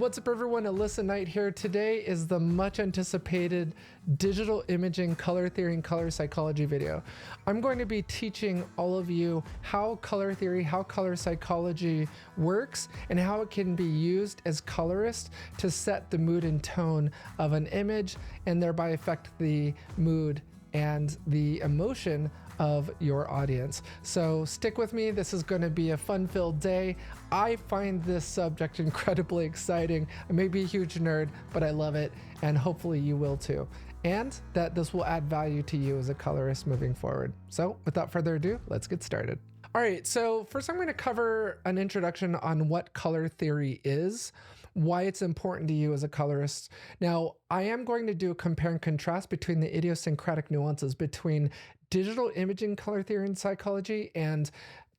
What's up everyone, Alyssa Knight here. Today is the much anticipated digital imaging color theory and color psychology video. I'm going to be teaching all of you how color theory, how color psychology works, and how it can be used as colorists to set the mood and tone of an image and thereby affect the mood and the emotion of your audience. So stick with me. This is going to be a fun-filled day. I find this subject incredibly exciting. I may be a huge nerd, but I love it, and hopefully you will too. And that this will add value to you as a colorist moving forward. So without further ado, let's get started. All right, so first I'm going to cover an introduction on what color theory is, why it's important to you as a colorist. Now, I am going to do a compare and contrast between the idiosyncratic nuances between digital imaging color theory and psychology and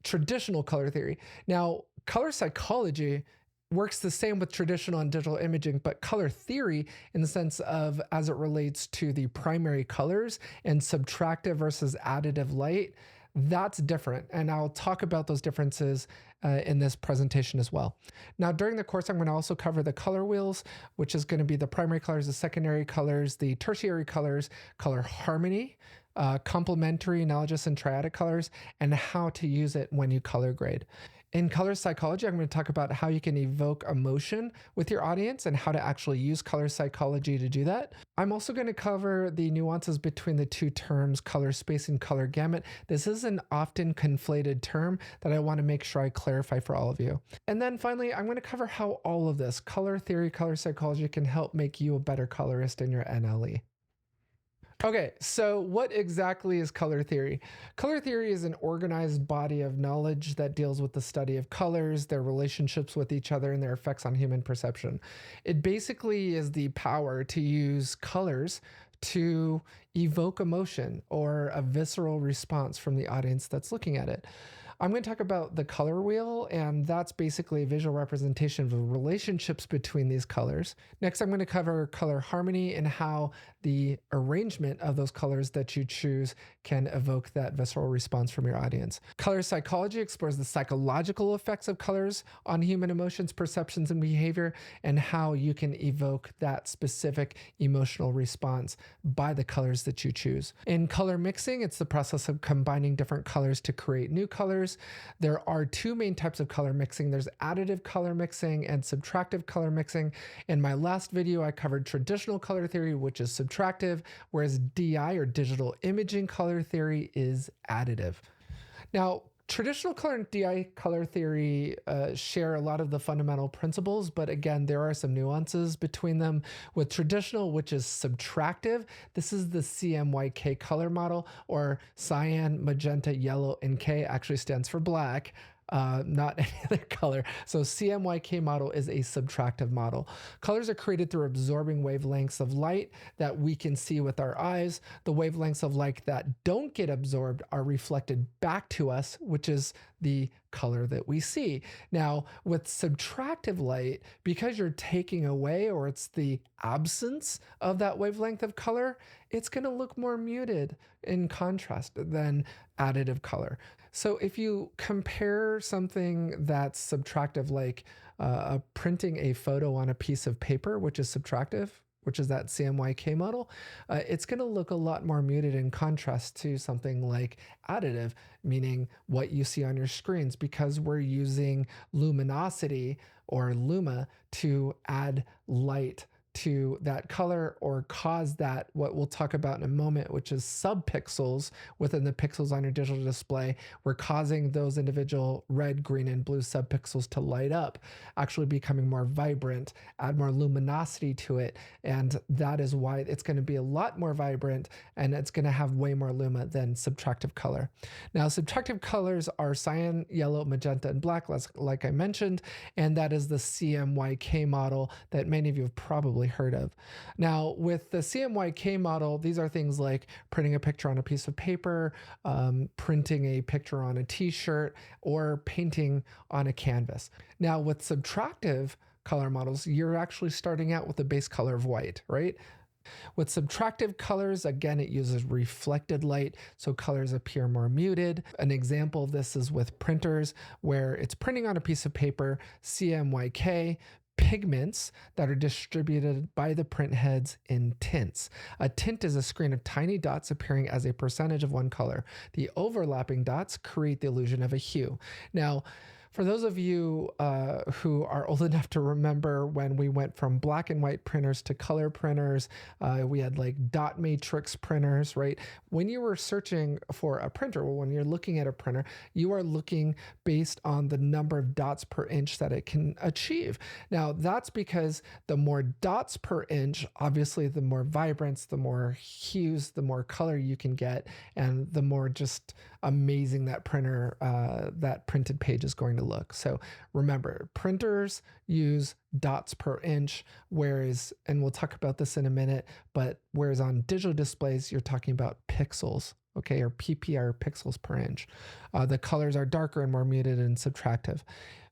traditional color theory. Now, color psychology works the same with traditional and digital imaging, but color theory in the sense of as it relates to the primary colors and subtractive versus additive light, that's different. And I'll talk about those differences in this presentation as well. Now, during the course, I'm going to also cover the color wheels, which is going to be the primary colors, the secondary colors, the tertiary colors, color harmony, complementary, analogous, and triadic colors, and how to use it when you color grade. In color psychology, I'm going to talk about how you can evoke emotion with your audience and how to actually use color psychology to do that. I'm also going to cover the nuances between the two terms, color space and color gamut. This is an often conflated term that I want to make sure I clarify for all of you. And then finally, I'm going to cover how all of this, color theory, color psychology, can help make you a better colorist in your NLE. Okay, so what exactly is color theory? Color theory is an organized body of knowledge that deals with the study of colors, their relationships with each other, and their effects on human perception. It basically is the power to use colors to evoke emotion or a visceral response from the audience that's looking at it. I'm going to talk about the color wheel, and that's basically a visual representation of the relationships between these colors. Next, I'm going to cover color harmony and how the arrangement of those colors that you choose can evoke that visceral response from your audience. Color psychology explores the psychological effects of colors on human emotions, perceptions, and behavior, and how you can evoke that specific emotional response by the colors that you choose. In color mixing, it's the process of combining different colors to create new colors. There are two main types of color mixing. There's additive color mixing and subtractive color mixing. In my last video, I covered traditional color theory, which is subtractive, whereas DI or digital imaging color theory is additive. Now, traditional color and DI color theory share a lot of the fundamental principles, but again, there are some nuances between them. With traditional, which is subtractive, this is the CMYK color model, or cyan, magenta, yellow, and K actually stands for black. Not any other color. So CMYK model is a subtractive model. Colors are created through absorbing wavelengths of light that we can see with our eyes. The wavelengths of light that don't get absorbed are reflected back to us, which is the color that we see. Now, with subtractive light, because you're taking away, or it's the absence of that wavelength of color, it's going to look more muted in contrast than additive color. So if you compare something that's subtractive, like printing a photo on a piece of paper, which is subtractive, which is that CMYK model, it's going to look a lot more muted in contrast to something like additive, meaning what you see on your screens, because we're using luminosity or luma to add light to that color or cause that, what we'll talk about in a moment, which is subpixels within the pixels on your digital display. We're causing those individual red, green, and blue subpixels to light up, actually becoming more vibrant, add more luminosity to it. And that is why it's going to be a lot more vibrant, and it's going to have way more luma than subtractive color. Now, subtractive colors are cyan, yellow, magenta, and black, like I mentioned, and that is the CMYK model that many of you have probably heard of. Now, with the CMYK model, these are things like printing a picture on a piece of paper, printing a picture on a t-shirt, or painting on a canvas. Now, with subtractive color models, you're actually starting out with a base color of white, right? With subtractive colors, again, it uses reflected light, so colors appear more muted. An example of this is with printers, where it's printing on a piece of paper, CMYK, pigments that are distributed by the print heads in tints. A tint is a screen of tiny dots appearing as a percentage of one color. The overlapping dots create the illusion of a hue. Now, for those of you who are old enough to remember when we went from black and white printers to color printers, we had like dot matrix printers, right? When you were searching for a printer, well, when you're looking at a printer, you are looking based on the number of dots per inch that it can achieve. Now, that's because the more dots per inch, obviously, the more vibrance, the more hues, the more color you can get, and the more just amazing that that printed page is going to look. So remember, printers use dots per inch, whereas, and we'll talk about this in a minute, but whereas on digital displays, you're talking about pixels, okay, or PPR, pixels per inch. The colors are darker and more muted and subtractive.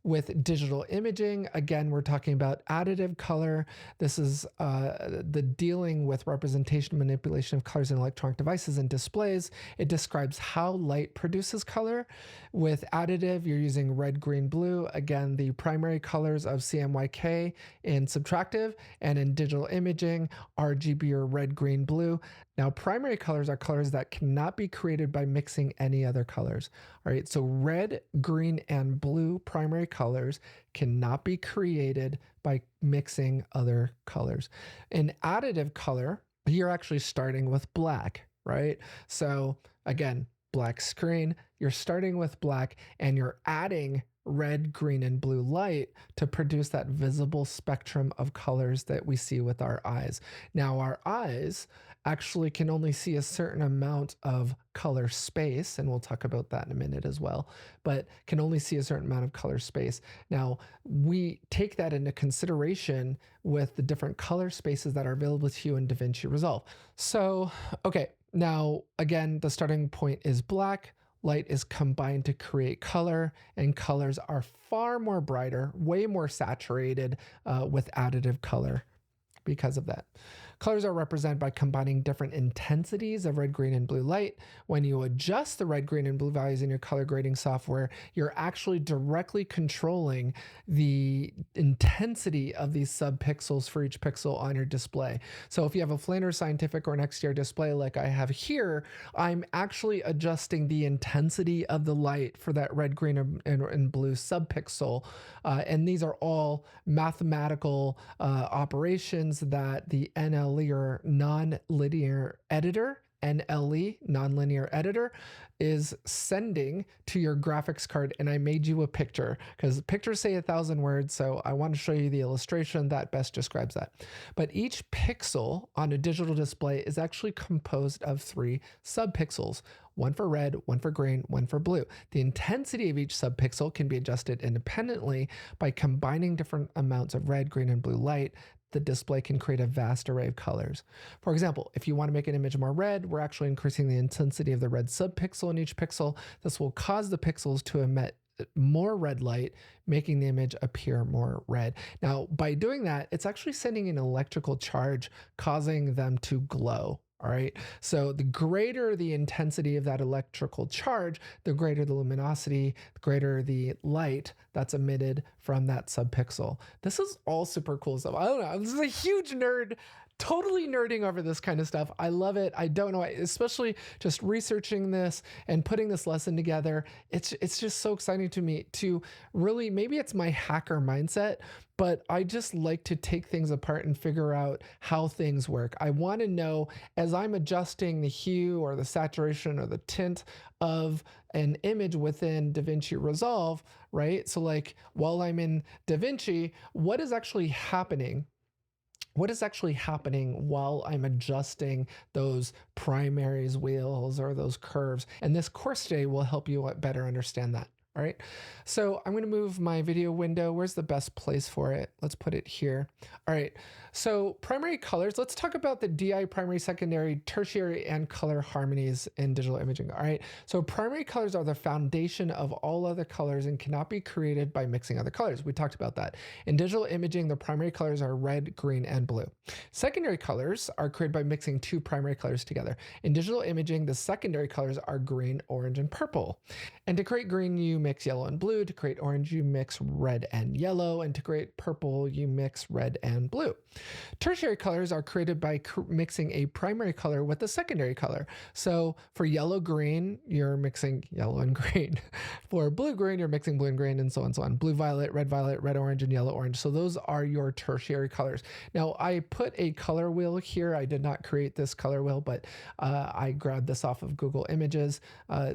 With digital imaging, again, we're talking about additive color. This is the dealing with representation and manipulation of colors in electronic devices and displays. It describes how light produces color. With additive, you're using red, green, blue. Again, the primary colors of CMYK in subtractive, and in digital imaging, RGB or red, green, blue. Now, primary colors are colors that cannot be created by mixing any other colors. All right, so red, green, and blue primary colors cannot be created by mixing other colors. In additive color, you're actually starting with black, right? So again, black screen, you're starting with black and you're adding red, green, and blue light to produce that visible spectrum of colors that we see with our eyes. Now, our eyes actually can only see a certain amount of color space, and we'll talk about that in a minute as well, but can only see a certain amount of color space. Now, we take that into consideration with the different color spaces that are available to you in DaVinci Resolve. So, okay, now, again, the starting point is black. Light is combined to create color, and colors are far more brighter, way more saturated with additive color because of that. Colors are represented by combining different intensities of red, green, and blue light. When you adjust the red, green, and blue values in your color grading software, you're actually directly controlling the intensity of these subpixels for each pixel on your display. So if you have a Flanders Scientific or an XDR display like I have here, I'm actually adjusting the intensity of the light for that red, green, and blue subpixel. And these are all mathematical operations that the NLE or non-linear editor, NLE, nonlinear editor, is sending to your graphics card. And I made you a picture because pictures say 1,000 words. So I want to show you the illustration that best describes that. But each pixel on a digital display is actually composed of 3 subpixels. One for red, one for green, one for blue. The intensity of each subpixel can be adjusted independently by combining different amounts of red, green, and blue light. The display can create a vast array of colors. For example, if you want to make an image more red, we're actually increasing the intensity of the red subpixel in each pixel. This will cause the pixels to emit more red light, making the image appear more red. Now, by doing that, it's actually sending an electrical charge, causing them to glow. All right. So the greater the intensity of that electrical charge, the greater the luminosity, the greater the light that's emitted from that subpixel. This is all super cool stuff. I don't know. This is a huge nerd. Totally nerding over this kind of stuff. I love it. I don't know, especially just researching this and putting this lesson together. It's just so exciting to me to really, maybe it's my hacker mindset, but I just like to take things apart and figure out how things work. I want to know, as I'm adjusting the hue or the saturation or the tint of an image within DaVinci Resolve, right? So like while I'm in DaVinci, what is actually happening? What is actually happening while I'm adjusting those primaries, wheels, or those curves? And this course today will help you better understand that. All right, so I'm going to move my video window. Where's the best place for it? Let's put it here. All right, so primary colors. Let's talk about the DI primary, secondary, tertiary, and color harmonies in digital imaging. All right, so primary colors are the foundation of all other colors and cannot be created by mixing other colors. We talked about that. In digital imaging, the primary colors are red, green, and blue. Secondary colors are created by mixing 2 primary colors together. In digital imaging, the secondary colors are green, orange, and purple. And to create green, you mix yellow and blue. To create orange, you mix red and yellow. And to create purple, you mix red and blue. Tertiary colors are created by mixing a primary color with a secondary color. So for yellow green, you're mixing yellow and green. For blue green, you're mixing blue and green, and so on and so on. Blue violet, red orange, and yellow orange. So those are your tertiary colors. Now I put a color wheel here. I did not create this color wheel, but I grabbed this off of Google Images.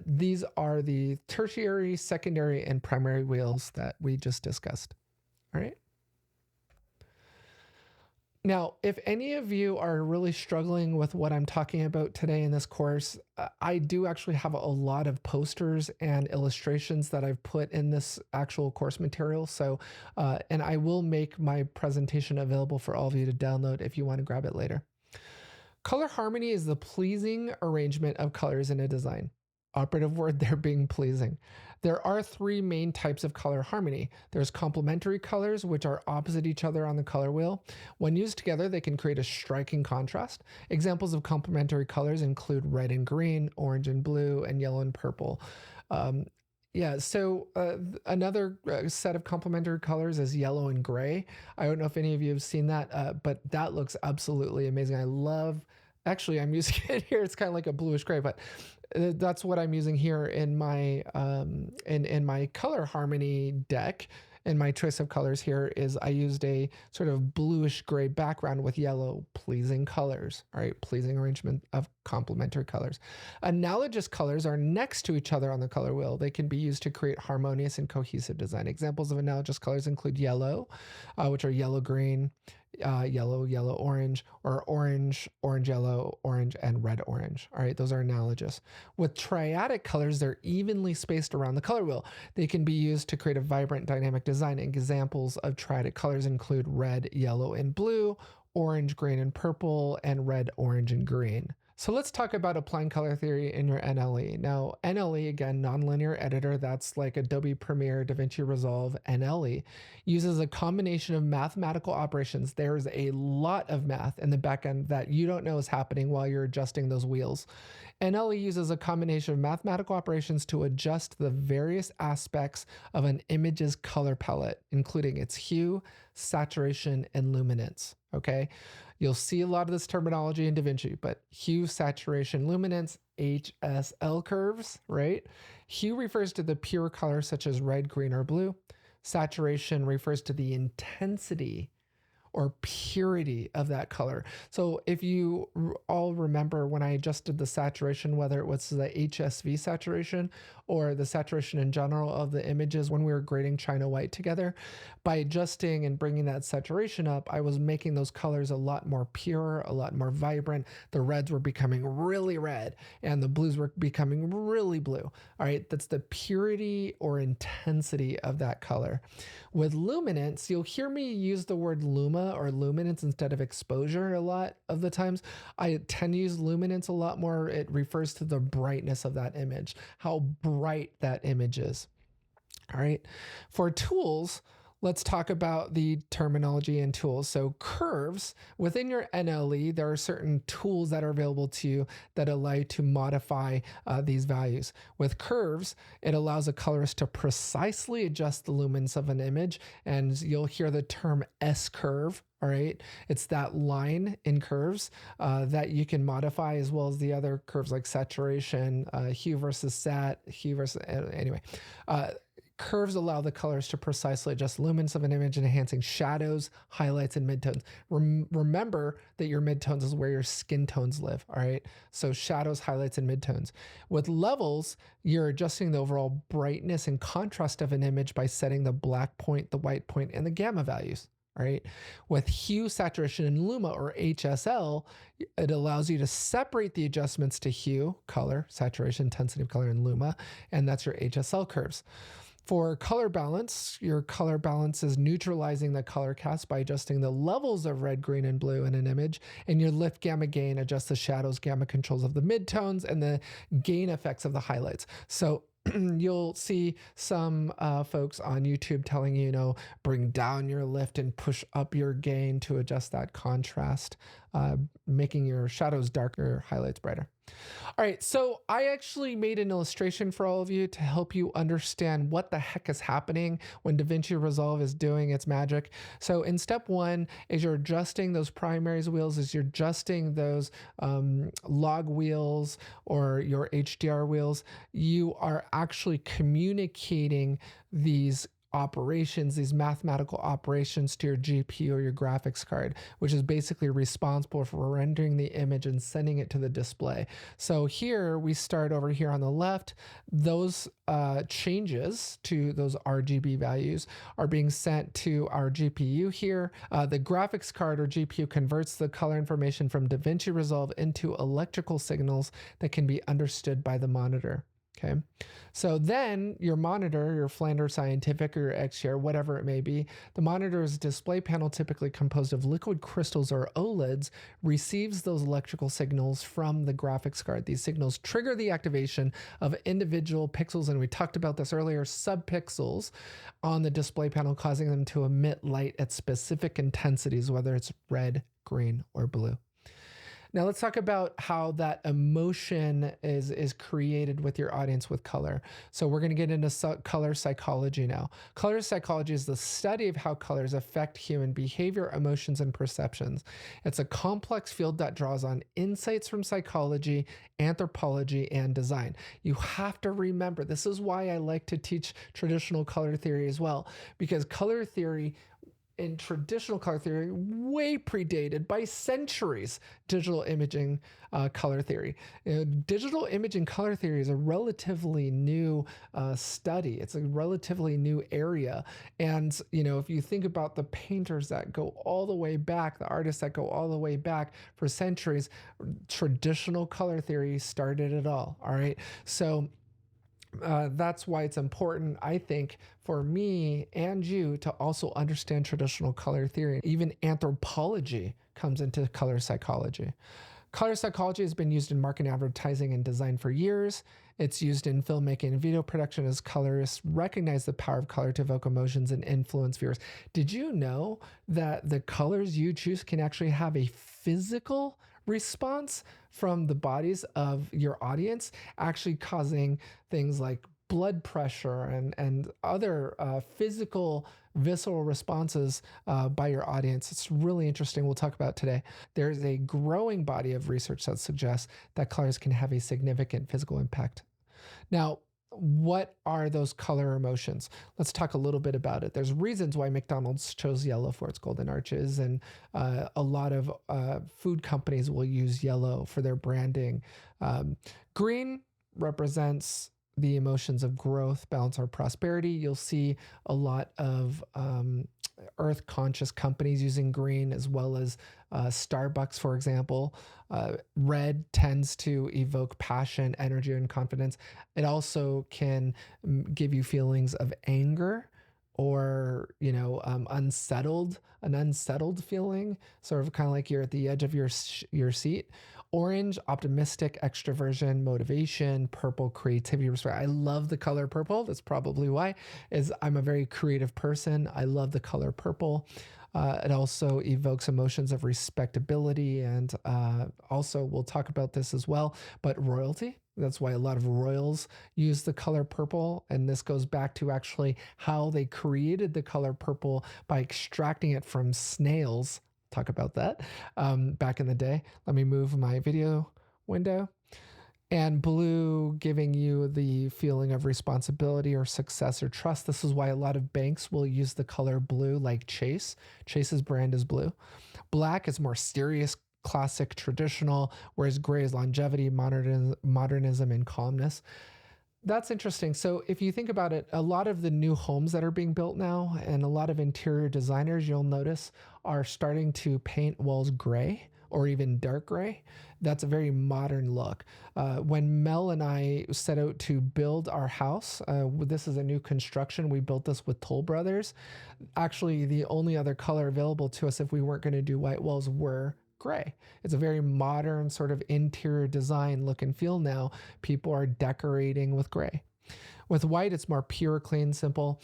These are the tertiary, secondary, and primary wheels that we just discussed. All right. Now, if any of you are really struggling with what I'm talking about today in this course, I do actually have a lot of posters and illustrations that I've put in this actual course material. So, and I will make my presentation available for all of you to download if you want to grab it later. Color harmony is the pleasing arrangement of colors in a design. Operative word there being pleasing. There are three main types of color harmony. There's complementary colors, which are opposite each other on the color wheel. When used together, they can create a striking contrast. Examples of complementary colors include red and green, orange and blue, and yellow and purple. Another set of complementary colors is yellow and gray. I don't know if any of you have seen that, but that looks absolutely amazing. I love, actually, I'm using it here. It's kind of like a bluish gray, but that's what I'm using here in my in my color harmony deck. And my choice of colors here is I used a sort of bluish gray background with yellow, pleasing colors. All right, pleasing arrangement of complementary colors. Analogous colors are next to each other on the color wheel. They can be used to create harmonious and cohesive design. Examples of analogous colors include yellow, which are yellow green, yellow orange, or orange yellow, orange, and red orange. All right, those are analogous. With triadic colors, they're evenly spaced around the color wheel. They can be used to create a vibrant dynamic design. Examples of triadic colors include red, yellow, and blue, orange, green, and purple, and red, orange, and green. So let's talk about applying color theory in your NLE. Now, NLE, again, nonlinear editor, that's like Adobe Premiere, DaVinci Resolve, NLE, uses a combination of mathematical operations. There's a lot of math in the back end that you don't know is happening while you're adjusting those wheels. NLE uses a combination of mathematical operations to adjust the various aspects of an image's color palette, including its hue, saturation, and luminance. Okay, you'll see a lot of this terminology in DaVinci, but hue, saturation, luminance, HSL curves, right? Hue refers to the pure color such as red, green, or blue. Saturation refers to the intensity or purity of that color. So if you all remember when I adjusted the saturation, whether it was the HSV saturation or the saturation in general of the images when we were grading China White together, by adjusting and bringing that saturation up, I was making those colors a lot more pure, a lot more vibrant. The reds were becoming really red and the blues were becoming really blue. All right, that's the purity or intensity of that color. With luminance, you'll hear me use the word luma or luminance instead of exposure a lot of the times. I tend to use luminance a lot more. It refers to the brightness of that image, how bright that image is. All right. For tools, let's talk about the terminology and tools. So curves, within your NLE, there are certain tools that are available to you that allow you to modify these values. With curves, it allows a colorist to precisely adjust the lumens of an image, and you'll hear the term S-curve. All right, it's that line in curves that you can modify, as well as the other curves like saturation, hue versus sat, hue versus, anyway. Curves allow the colors to precisely adjust lumens of an image, enhancing shadows, highlights, and midtones. Remember that your midtones is where your skin tones live, all right? So shadows, highlights, and midtones. With levels, you're adjusting the overall brightness and contrast of an image by setting the black point, the white point, and the gamma values. All right. With hue, saturation, and luma, or HSL, it allows you to separate the adjustments to hue, color, saturation, intensity of color, and luma, and that's your HSL curves. For color balance, your color balance is neutralizing the color cast by adjusting the levels of red, green, and blue in an image, and your lift, gamma, gain adjusts the shadows, gamma controls of the midtones, and the gain effects of the highlights. So you'll see some folks on YouTube telling you, bring down your lift and push up your gain to adjust that contrast making your shadows darker, highlights brighter. All right, so I actually made an illustration for all of you to help you understand what the heck is happening when DaVinci Resolve is doing its magic. So in step one, as you're adjusting those primaries wheels, as you're adjusting those log wheels or your HDR wheels, you are actually communicating these operations, these mathematical operations to your GPU or your graphics card, which is basically responsible for rendering the image and sending it to the display. So here we start over here on the left. Those changes to those RGB values are being sent to our GPU here. The graphics card or GPU converts the color information from DaVinci Resolve into electrical signals that can be understood by the monitor. Okay, so then your monitor, your Flanders Scientific or your X-Share, whatever it may be, the monitor's display panel, typically composed of liquid crystals or OLEDs, receives those electrical signals from the graphics card. These signals trigger the activation of individual pixels, and we talked about this earlier, subpixels on the display panel, causing them to emit light at specific intensities, whether it's red, green, or blue. Now let's talk about how that emotion is created with your audience with color. So we're going to get into color psychology now. Color psychology is the study of how colors affect human behavior, emotions, and perceptions. It's a complex field that draws on insights from psychology, anthropology, and design. You have to remember, this is why I like to teach traditional color theory as well, because color theory in traditional color theory way predated by centuries digital imaging color theory. Digital imaging color theory is a relatively new study. It's a relatively new area. And, if you think about the painters that go all the way back, the artists that go all the way back for centuries, traditional color theory started it all right? So that's why it's important, I think, for me and you to also understand traditional color theory. Even anthropology comes into color psychology. Color psychology has been used in marketing, advertising, and design for years. It's used in filmmaking and video production as colorists recognize the power of color to evoke emotions and influence viewers. Did you know that the colors you choose can actually have a physical response from the bodies of your audience, actually causing things like blood pressure and other physical visceral responses by your audience? It's really interesting. We'll talk about today. There's a growing body of research that suggests that colors can have a significant physical impact. Now, what are those color emotions? Let's talk a little bit about it. There's reasons why McDonald's chose yellow for its golden arches, and a lot of food companies will use yellow for their branding. Green represents the emotions of growth, balance, or prosperity. You'll see a lot of earth conscious companies using green, as well as Starbucks, for example. Red tends to evoke passion, energy, and confidence. It also can give you feelings of anger or, unsettled, an unsettled feeling, sort of kind of like you're at the edge of your seat. Orange, optimistic, extroversion, motivation. Purple, creativity, respect. I love the color purple. That's probably why, is I'm a very creative person. I love the color purple. It also evokes emotions of respectability, and also we'll talk about this as well, but royalty. That's why a lot of royals use the color purple, and this goes back to actually how they created the color purple by extracting it from snails. Talk about that back in the day. Let me move my video window. And blue, giving you the feeling of responsibility or success or trust. This is why a lot of banks will use the color blue, like Chase. Chase's brand is blue. Black is more serious, classic, traditional, whereas gray is longevity, modernism, and calmness. That's interesting. So if you think about it, a lot of the new homes that are being built now, and a lot of interior designers, you'll notice, are starting to paint walls gray or even dark gray. That's a very modern look. When Mel and I set out to build our house, this is a new construction. We built this with Toll Brothers. Actually, the only other color available to us if we weren't going to do white walls were gray. It's a very modern sort of interior design look and feel now. People are decorating with gray. With white, it's more pure, clean, simple.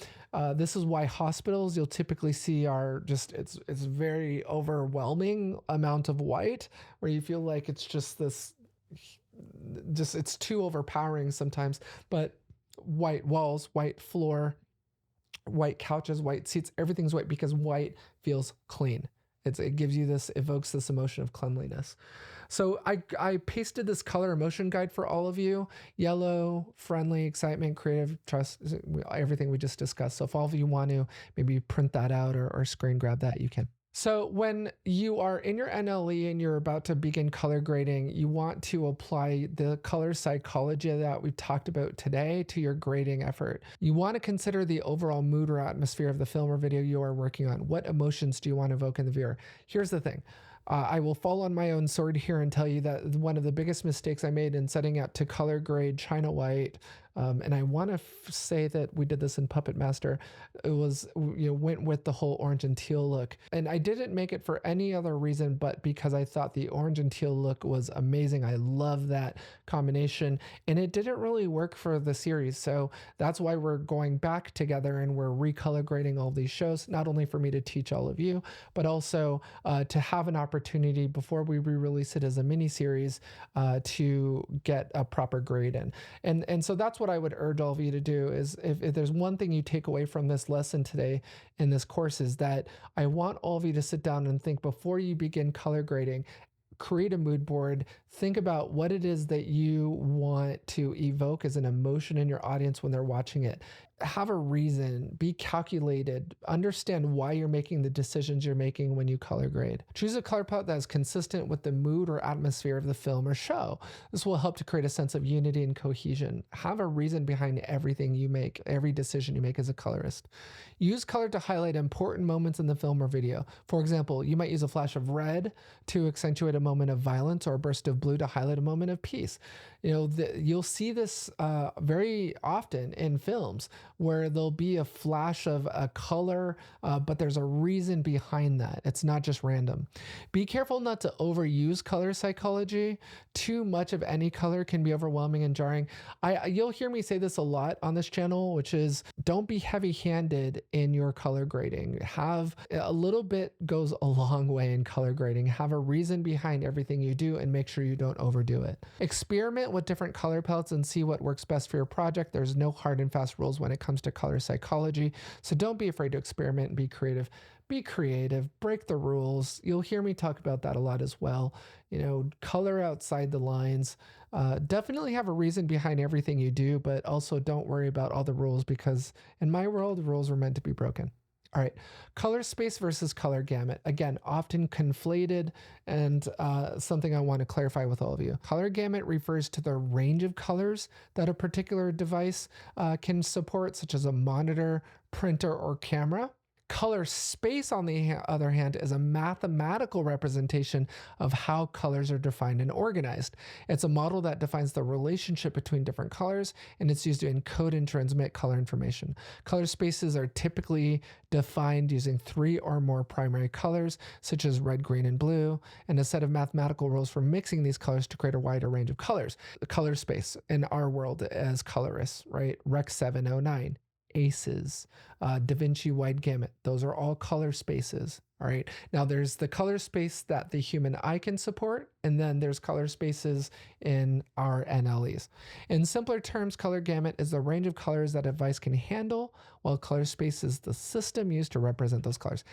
This is why hospitals you'll typically see are just, it's very overwhelming amount of white, where you feel like it's just this, it's too overpowering sometimes. But white walls, white floor, white couches, white seats, everything's white because white feels clean. It gives you this, evokes this emotion of cleanliness. So I pasted this color emotion guide for all of you. Yellow, friendly, excitement, creative, trust, everything we just discussed. So if all of you want to maybe print that out or screen grab that, you can. So when you are in your NLE and you're about to begin color grading, you want to apply the color psychology that we've talked about today to your grading effort. You want to consider the overall mood or atmosphere of the film or video you are working on. What emotions do you want to evoke in the viewer? Here's the thing. I will fall on my own sword here and tell you that one of the biggest mistakes I made in setting out to color grade China White, and I want to say that we did this in Puppet Master, it was, went with the whole orange and teal look. And I didn't make it for any other reason but because I thought the orange and teal look was amazing. I love that combination, and it didn't really work for the series. So that's why we're going back together and we're recolor grading all these shows, not only for me to teach all of you, but also to have an opportunity before we re-release it as a mini series to get a proper grade in. And so that's what I would urge all of you to do is if there's one thing you take away from this lesson today in this course is that I want all of you to sit down and think before you begin color grading, create a mood board, think about what it is that you want to evoke as an emotion in your audience when they're watching it. Have a reason, be calculated, understand why you're making the decisions you're making when you color grade. Choose a color palette that is consistent with the mood or atmosphere of the film or show. This will help to create a sense of unity and cohesion. Have a reason behind everything you make, every decision you make as a colorist. Use color to highlight important moments in the film or video. For example, you might use a flash of red to accentuate a moment of violence or a burst of blue to highlight a moment of peace. You'll see this very often in films where there'll be a flash of a color, but there's a reason behind that. It's not just random. Be careful not to overuse color psychology. Too much of any color can be overwhelming and jarring. You'll hear me say this a lot on this channel, which is don't be heavy-handed in your color grading. Have a little bit goes a long way in color grading. Have a reason behind everything you do and make sure you don't overdo it. Experiment with different color palettes and see what works best for your project. There's no hard and fast rules when it comes to color psychology. So don't be afraid to experiment and be creative. Be creative, break the rules. You'll hear me talk about that a lot as well. Color outside the lines. Definitely have a reason behind everything you do, but also don't worry about all the rules because in my world, the rules were meant to be broken. All right, color space versus color gamut. Again, often conflated and something I want to clarify with all of you. Color gamut refers to the range of colors that a particular device can support, such as a monitor, printer, or camera. Color space, on the other hand, is a mathematical representation of how colors are defined and organized. It's a model that defines the relationship between different colors, and it's used to encode and transmit color information. Color spaces are typically defined using 3 or more primary colors, such as red, green, and blue, and a set of mathematical rules for mixing these colors to create a wider range of colors. The color space in our world as colorists, right? Rec 709. ACEs, Da Vinci wide gamut. Those are all color spaces. All right. Now there's the color space that the human eye can support, and then there's color spaces in our NLEs. In simpler terms, color gamut is the range of colors that a device can handle, while color space is the system used to represent those colors.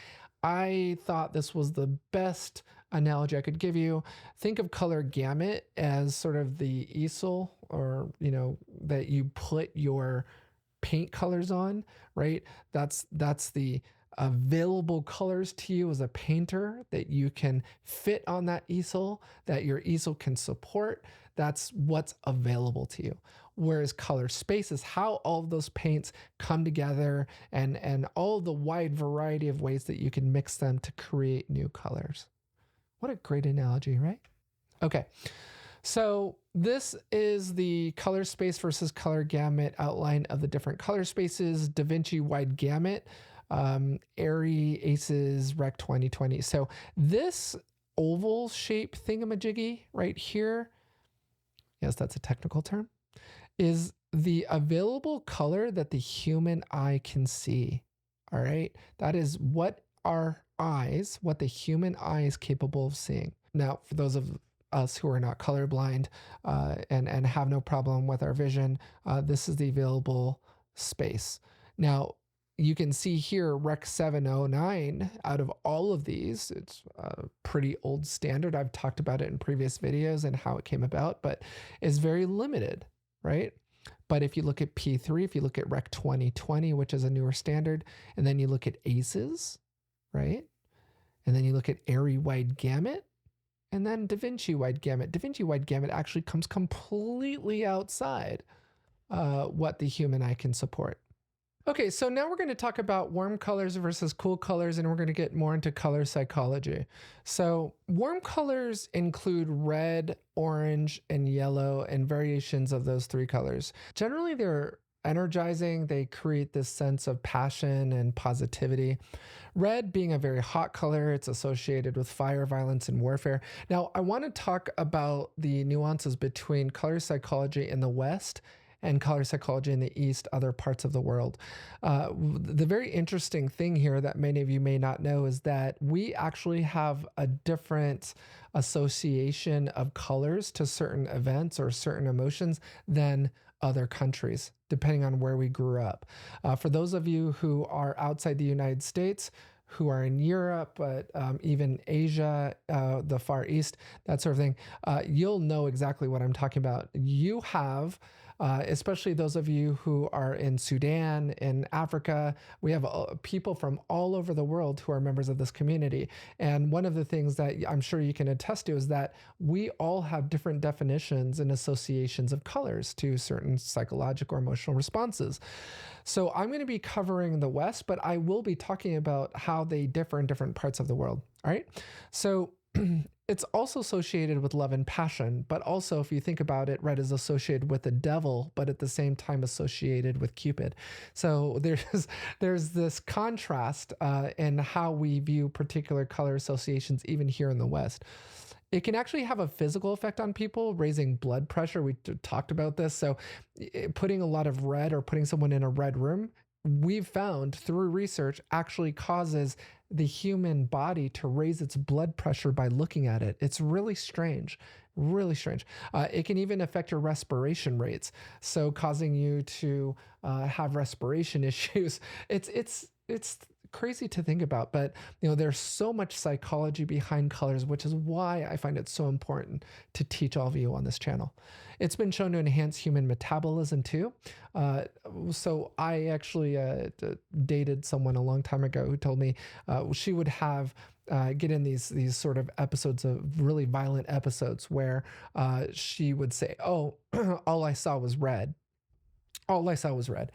I thought this was the best analogy I could give you. Think of color gamut as sort of the easel, or, that you put your paint colors on, right? That's the available colors to you as a painter that you can fit on that easel, that your easel can support. That's what's available to you. Whereas color space is how all of those paints come together and all the wide variety of ways that you can mix them to create new colors. What a great analogy, right? Okay. So this is the color space versus color gamut outline of the different color spaces. Da Vinci wide gamut, Airy, ACEs, Rec 2020. So this oval shape thingamajiggy right here, yes, that's a technical term, is the available color that the human eye can see. All right. That is what the human eye is capable of seeing. Now, for those of us who are not colorblind and have no problem with our vision, this is the available space. Now, you can see here Rec 709 out of all of these. It's a pretty old standard. I've talked about it in previous videos and how it came about, but it's very limited, right? But if you look at P3, if you look at Rec 2020, which is a newer standard, and then you look at ACEs, right? And then you look at ARRI Wide Gamut, and then DaVinci Wide Gamut. DaVinci Wide Gamut actually comes completely outside what the human eye can support. Okay, so now we're going to talk about warm colors versus cool colors, and we're going to get more into color psychology. So warm colors include red, orange, and yellow, and variations of those three colors. Generally, they're energizing. They create this sense of passion and positivity. Red being a very hot color, it's associated with fire, violence, and warfare. Now, I want to talk about the nuances between color psychology in the West and color psychology in the East, other parts of the world. The very interesting thing here that many of you may not know is that we actually have a different association of colors to certain events or certain emotions than other countries, depending on where we grew up. For those of you who are outside the United States, who are in Europe, but even Asia, the Far East, that sort of thing, you'll know exactly what I'm talking about. You have especially those of you who are in Sudan, in Africa. We have people from all over the world who are members of this community. And one of the things that I'm sure you can attest to is that we all have different definitions and associations of colors to certain psychological or emotional responses. So I'm going to be covering the West, but I will be talking about how they differ in different parts of the world. All right. So it's also associated with love and passion, but also if you think about it, red is associated with the devil, but at the same time associated with Cupid. So there's this contrast in how we view particular color associations, even here in the West. It can actually have a physical effect on people, raising blood pressure. We talked about this. So putting a lot of red or putting someone in a red room, we've found through research actually causes the human body to raise its blood pressure by looking at it. It's really strange, really strange. It can even affect your respiration rates, so causing you to have respiration issues. It's crazy to think about, but there's so much psychology behind colors, which is why I find it so important to teach all of you on this channel. It's been shown to enhance human metabolism too. So I actually dated someone a long time ago who told me she would have get in these sort of episodes of really violent episodes where she would say, "Oh, all I saw was red. All I saw was red."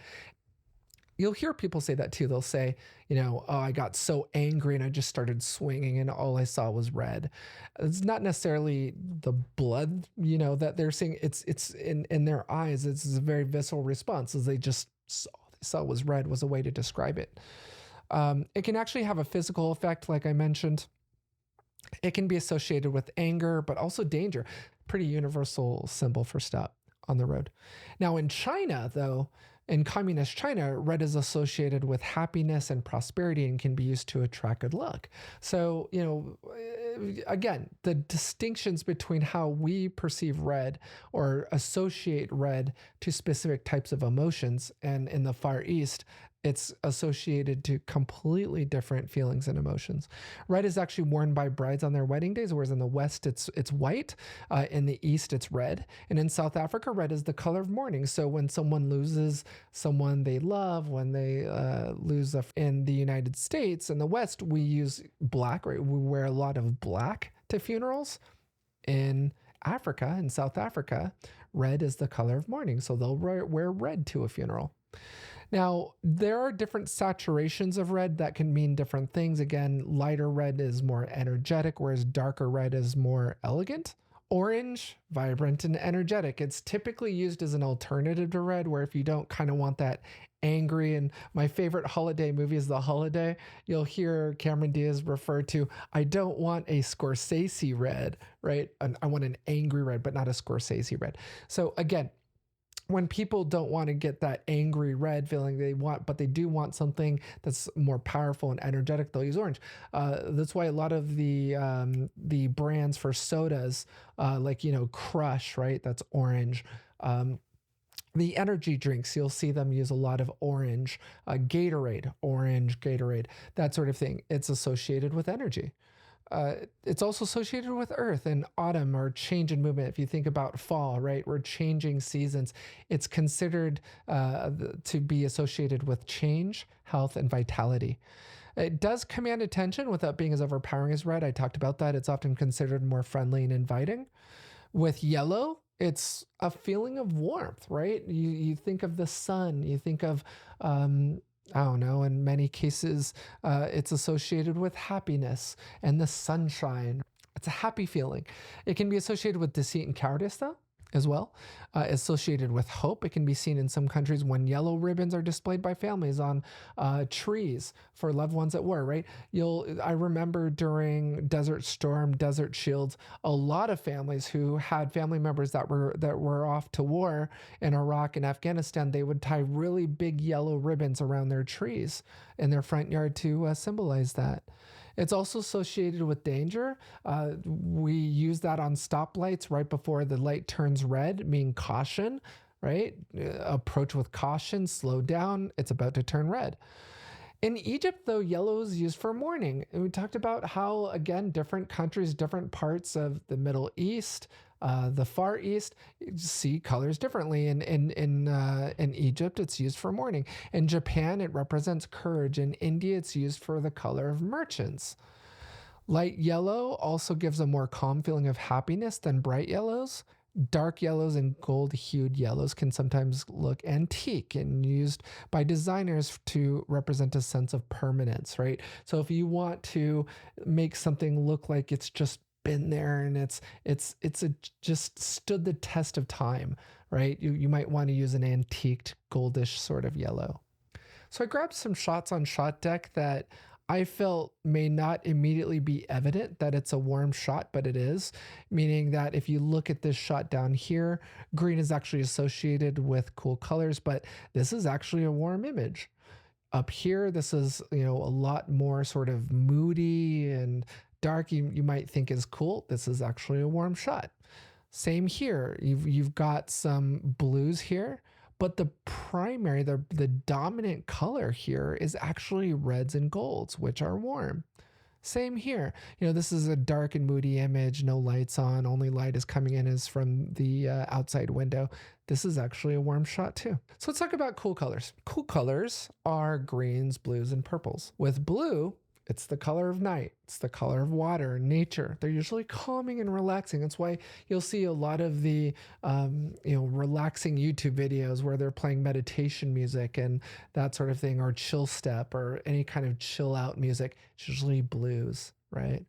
You'll hear people say that too. They'll say, "Oh, I got so angry and I just started swinging and all I saw was red." It's not necessarily the blood, that they're seeing. It's in their eyes. It's a very visceral response, as they just saw was red was a way to describe it. It can actually have a physical effect, like I mentioned. It can be associated with anger, but also danger. Pretty universal symbol for stop on the road. Now in China, though, in communist China, red is associated with happiness and prosperity and can be used to attract good luck. So, again, the distinctions between how we perceive red or associate red to specific types of emotions, and in the Far East, it's associated to completely different feelings and emotions. Red is actually worn by brides on their wedding days, whereas in the West, it's white. In the East, it's red. And in South Africa, red is the color of mourning. So when someone loses someone they love, when they lose in the United States, in the West, we use black, right? We wear a lot of black to funerals. In Africa, in South Africa, red is the color of mourning. So they'll wear red to a funeral. Now, there are different saturations of red that can mean different things. Again, lighter red is more energetic, whereas darker red is more elegant. Orange, vibrant and energetic. It's typically used as an alternative to red, where if you don't kind of want that angry, and my favorite holiday movie is The Holiday, you'll hear Cameron Diaz refer to, "I don't want a Scorsese red," right? I want an angry red, but not a Scorsese red. So again, when people don't want to get that angry red feeling but they do want something that's more powerful and energetic, they'll use orange. That's why a lot of the brands for sodas, like, Crush, right? That's orange. The energy drinks, you'll see them use a lot of orange. Gatorade, orange Gatorade, that sort of thing. It's associated with energy. It's also associated with earth and autumn, or change in movement. If you think about fall, right, we're changing seasons. It's considered to be associated with change, health, and vitality. It does command attention without being as overpowering as red. I talked about that. It's often considered more friendly and inviting. With yellow, it's a feeling of warmth, right? You think of the sun, you think of, I don't know, in many cases, it's associated with happiness and the sunshine. It's a happy feeling. It can be associated with deceit and cowardice, though, as well. Associated with hope. It can be seen in some countries when yellow ribbons are displayed by families on trees for loved ones at war, right? I remember during Desert Storm, Desert Shields, a lot of families who had family members that were off to war in Iraq and Afghanistan, they would tie really big yellow ribbons around their trees in their front yard to symbolize that. It's also associated with danger. We use that on stoplights right before the light turns red, meaning caution, right? Approach with caution, slow down, it's about to turn red. In Egypt, though, yellow is used for mourning. And we talked about how, again, different countries, different parts of the Middle East, the Far East, see colors differently. In Egypt, it's used for mourning. In Japan, it represents courage. In India, it's used for the color of merchants. Light yellow also gives a more calm feeling of happiness than bright yellows. Dark yellows and gold-hued yellows can sometimes look antique and used by designers to represent a sense of permanence, right? So if you want to make something look like it's just been there and just stood the test of time, right? You might want to use an antiqued goldish sort of yellow. So I grabbed some shots on Shot Deck that I felt may not immediately be evident that it's a warm shot, but it is, meaning that if you look at this shot down here, green is actually associated with cool colors, but this is actually a warm image. Up here, this is, a lot more sort of moody and dark. You might think is cool. This is actually a warm shot. Same here. You've got some blues here, but the primary, the dominant color here is actually reds and golds, which are warm. Same here. This is a dark and moody image, no lights on, only light is coming in is from the outside window. This is actually a warm shot too. So let's talk about cool colors. Cool colors are greens, blues, and purples. With blue, it's the color of night. It's the color of water, nature. They're usually calming and relaxing. That's why you'll see a lot of the, relaxing YouTube videos where they're playing meditation music and that sort of thing, or chill step or any kind of chill out music. It's usually blues, right?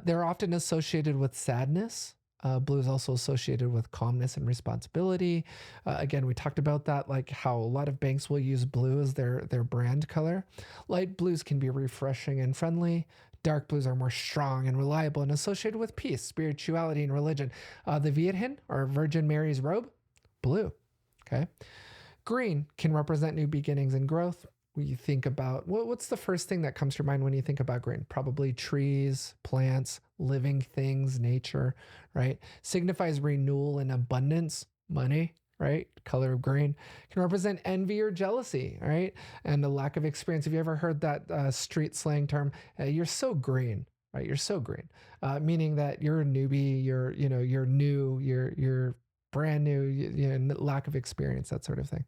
They're often associated with sadness. Blue is also associated with calmness and responsibility. Again, we talked about that, like how a lot of banks will use blue as their brand color. Light blues can be refreshing and friendly. Dark blues are more strong and reliable and associated with peace, spirituality, and religion. The Viet Hin, or Virgin Mary's robe, blue. Okay. Green can represent new beginnings and growth. We think about, what's the first thing that comes to your mind when you think about green? Probably trees, plants, living things, nature, right? Signifies renewal and abundance, money, right? Color of green can represent envy or jealousy, right? And a lack of experience. Have you ever heard that street slang term? You're so green, right? You're so green, meaning that you're a newbie, you're new, you're brand new, lack of experience, that sort of thing.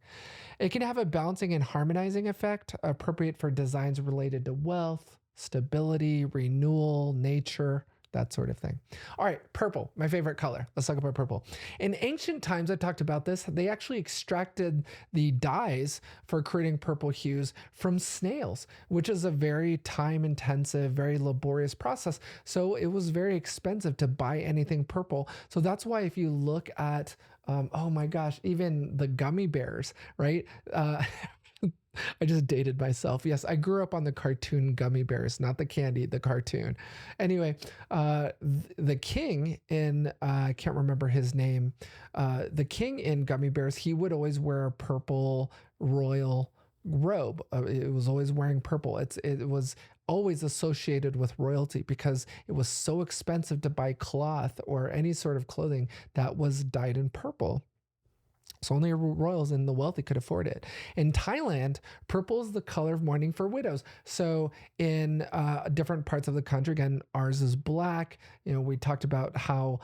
It can have a balancing and harmonizing effect, appropriate for designs related to wealth, stability, renewal, nature, that sort of thing. All right, purple, my favorite color. Let's talk about purple. In ancient times, I talked about this, they actually extracted the dyes for creating purple hues from snails, which is a very time-intensive, very laborious process. So it was very expensive to buy anything purple. So that's why if you look at, oh my gosh, even the gummy bears, right? I just dated myself. Yes, I grew up on the cartoon gummy bears, not the candy, the cartoon. Anyway, the king in, I can't remember his name, the king in gummy bears, he would always wear a purple royal robe. It was always wearing purple. It was always associated with royalty because it was so expensive to buy cloth or any sort of clothing that was dyed in purple. So only royals and the wealthy could afford it. In Thailand, purple is the color of mourning for widows. So in different parts of the country, again, ours is black. You know, we talked about how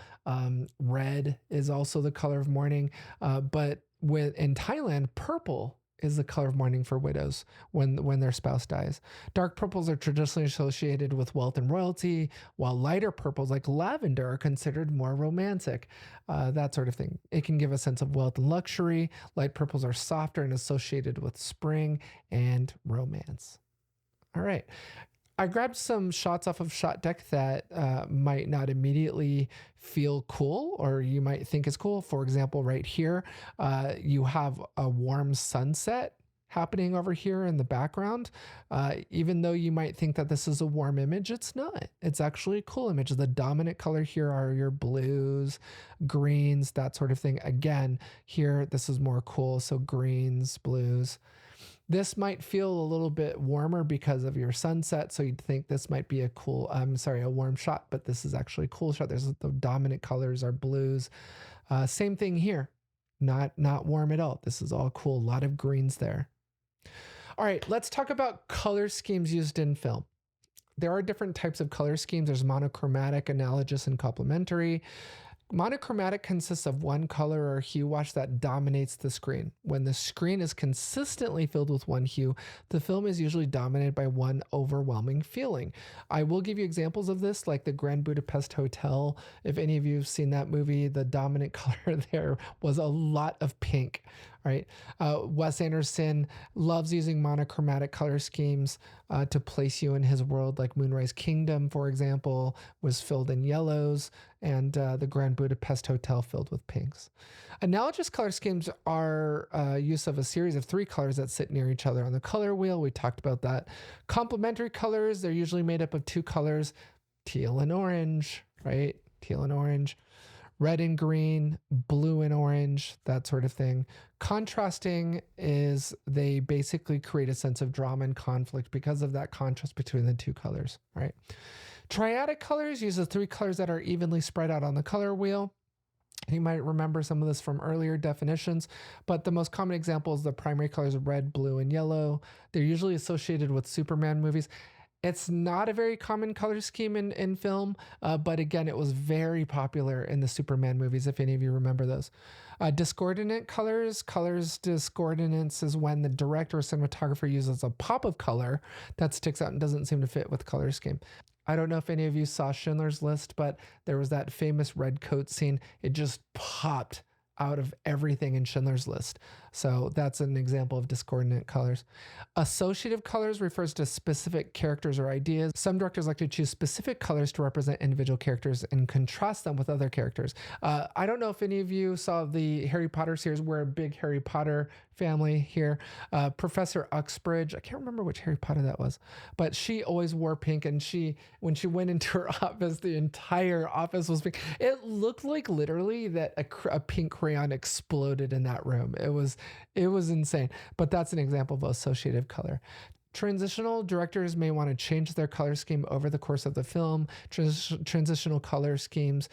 red is also the color of mourning. But in Thailand, purple is the color of mourning for widows when their spouse dies. Dark purples are traditionally associated with wealth and royalty, while lighter purples like lavender are considered more romantic, that sort of thing. It can give a sense of wealth and luxury. Light purples are softer and associated with spring and romance. All right. I grabbed some shots off of Shot Deck that might not immediately feel cool or you might think is cool. For example, right here, you have a warm sunset happening over here in the background. Even though you might think that this is a warm image, it's not. It's actually a cool image. The dominant color here are your blues, greens, that sort of thing. Again, here, this is more cool. So greens, blues. This might feel a little bit warmer because of your sunset, so you'd think this might be a warm shot, but this is actually a cool shot. There's the dominant colors are blues. Same thing here, not warm at all. This is all cool. A lot of greens there. All right, let's talk about color schemes used in film. There are different types of color schemes. There's monochromatic, analogous, and complementary. Monochromatic consists of one color or hue wash that dominates the screen. When the screen is consistently filled with one hue, the film is usually dominated by one overwhelming feeling. I will give you examples of this, like the Grand Budapest Hotel. If any of you have seen that movie, the dominant color there was a lot of pink, right? Wes Anderson loves using monochromatic color schemes to place you in his world, like Moonrise Kingdom, for example, was filled in yellows, and the Grand Budapest Hotel filled with pinks. Analogous color schemes are use of a series of three colors that sit near each other on the color wheel. We talked about that. Complementary colors, they're usually made up of two colors, teal and orange, right? Teal and orange. Red and green, blue and orange, that sort of thing. Contrasting is they basically create a sense of drama and conflict because of that contrast between the two colors, right? Triadic colors use the three colors that are evenly spread out on the color wheel. You might remember some of this from earlier definitions, but the most common example is the primary colors red, blue, and yellow. They're usually associated with Superman movies. It's not a very common color scheme in film, but again, it was very popular in the Superman movies, if any of you remember those. Discordant colors. Discordance is when the director or cinematographer uses a pop of color that sticks out and doesn't seem to fit with color scheme. I don't know if any of you saw Schindler's List, but there was that famous red coat scene. It just popped out of everything in Schindler's List. So that's an example of discordant colors. Associative colors refers to specific characters or ideas. Some directors like to choose specific colors to represent individual characters and contrast them with other characters. I don't know if any of you saw the Harry Potter series. We're a big Harry Potter family here. Professor Uxbridge, I can't remember which Harry Potter that was, but she always wore pink, and when she went into her office, the entire office was pink. It looked like literally that a pink crayon exploded in that room. It was insane, but that's an example of associative color. Transitional directors may want to change their color scheme over the course of the film. Transitional color schemes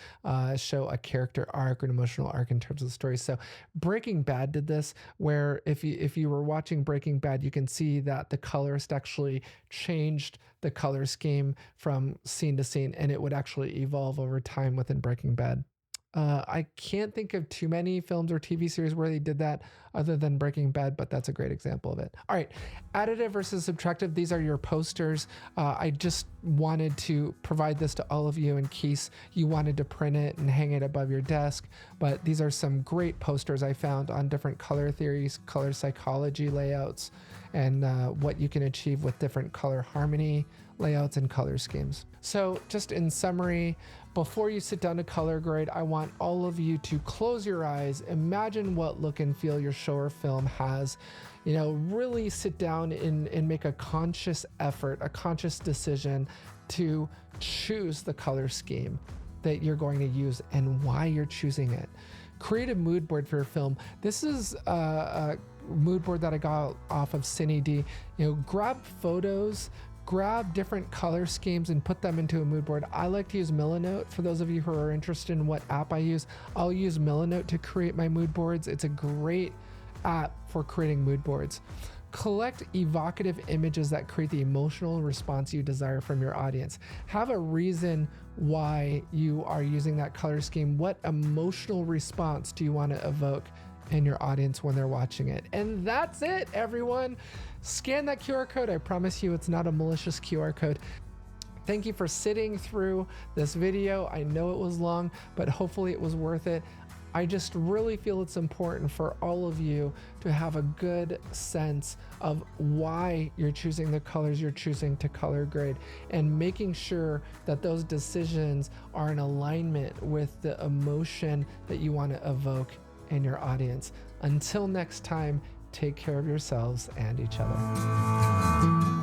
show a character arc or an emotional arc in terms of the story. So Breaking Bad did this, where if you were watching Breaking Bad, you can see that the colorist actually changed the color scheme from scene to scene, and it would actually evolve over time within Breaking Bad. I can't think of too many films or TV series where they did that other than Breaking Bad, but that's a great example of it. All right, additive versus subtractive. These are your posters. I just wanted to provide this to all of you in case you wanted to print it and hang it above your desk. But these are some great posters I found on different color theories, color psychology layouts, and what you can achieve with different color harmony layouts and color schemes. So just in summary, before you sit down to color grade, I want all of you to close your eyes, imagine what look and feel your show or film has. really sit down and make a conscious effort, a conscious decision to choose the color scheme that you're going to use and why you're choosing it. Create a mood board for your film. This is a mood board that I got off of CineD. Grab photos, grab different color schemes and put them into a mood board. I like to use Milanote. For those of you who are interested in what app I use, I'll use Milanote to create my mood boards. It's a great app for creating mood boards. Collect evocative images that create the emotional response you desire from your audience. Have a reason why you are using that color scheme. What emotional response do you want to evoke in your audience when they're watching it? And that's it, everyone. Scan that QR code. I promise you it's not a malicious QR code. Thank you for sitting through this video. I know it was long, but hopefully it was worth it. I just really feel it's important for all of you to have a good sense of why you're choosing the colors you're choosing to color grade, and making sure that those decisions are in alignment with the emotion that you want to evoke in your audience. Until next time, take care of yourselves and each other.